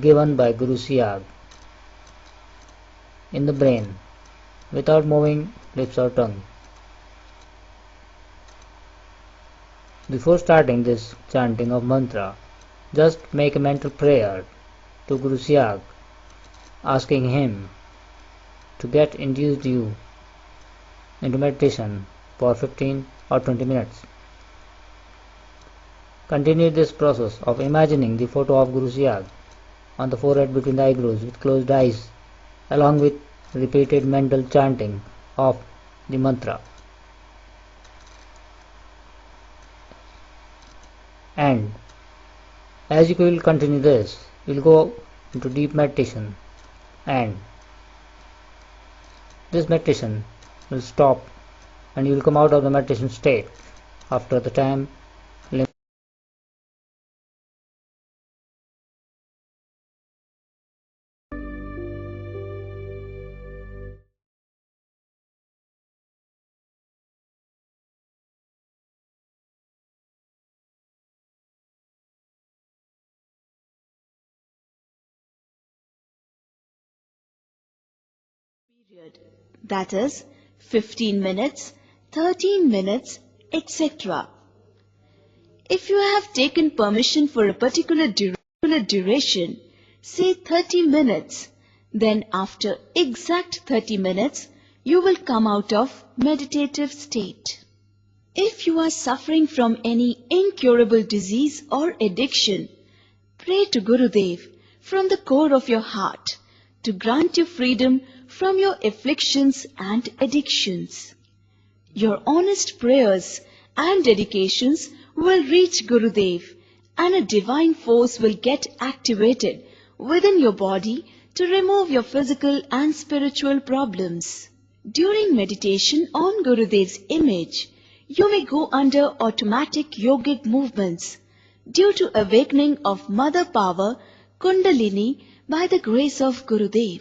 given by Guru Siag in the brain without moving lips or tongue. Before starting this chanting of mantra, just make a mental prayer to Guru Siag, asking him to get induced you into meditation for 15 or 20 minutes. Continue this process of imagining the photo of Guru Siag on the forehead between the eyebrows with closed eyes, along with repeated mental chanting of the mantra. And as you will continue this, you will go into deep meditation, and this meditation will stop and you will come out of the meditation state after the time limit. Period. That is 15 minutes, 13 minutes, etc. If you have taken permission for a particular duration, say 30 minutes, then after exact 30 minutes, you will come out of meditative state. If you are suffering from any incurable disease or addiction, pray to Gurudev from the core of your heart to grant you freedom from your afflictions and addictions. Your honest prayers and dedications will reach Gurudev, and a divine force will get activated within your body to remove your physical and spiritual problems. During meditation on Gurudev's image, you may go under automatic yogic movements due to awakening of mother power Kundalini by the grace of Gurudev.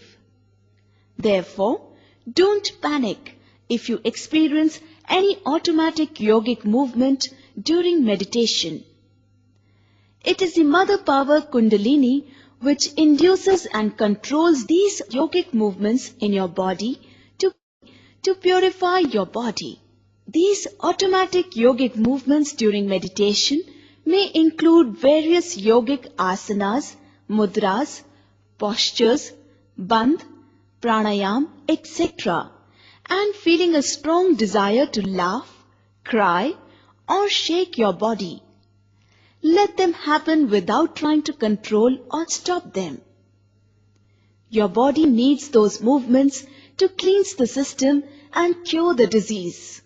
Therefore, don't panic if you experience any automatic yogic movement during meditation. It is the mother power Kundalini which induces and controls these yogic movements in your body to purify your body. These automatic yogic movements during meditation may include various yogic asanas, mudras, postures, bandh, pranayam, etc. and feeling a strong desire to laugh, cry or shake your body. Let them happen without trying to control or stop them. Your body needs those movements to cleanse the system and cure the disease.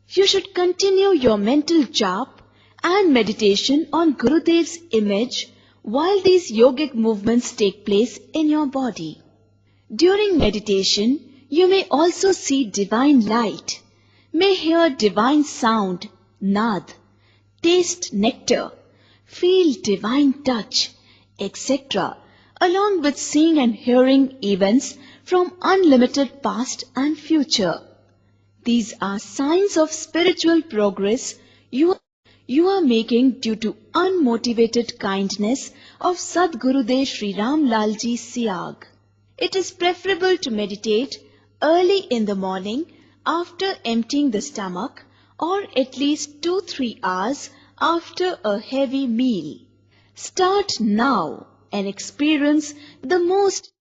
You should continue your mental jap and meditation on Gurudev's image while these yogic movements take place in your body. During meditation, you may also see divine light, may hear divine sound, nad, taste nectar, feel divine touch, etc., along with seeing and hearing events from unlimited past and future. These are signs of spiritual progress you are making due to unmotivated kindness of Sadgurudev Sri Ram Lalji Siag. It is preferable to meditate early in the morning after emptying the stomach or at least 2-3 hours after a heavy meal. Start now and experience the most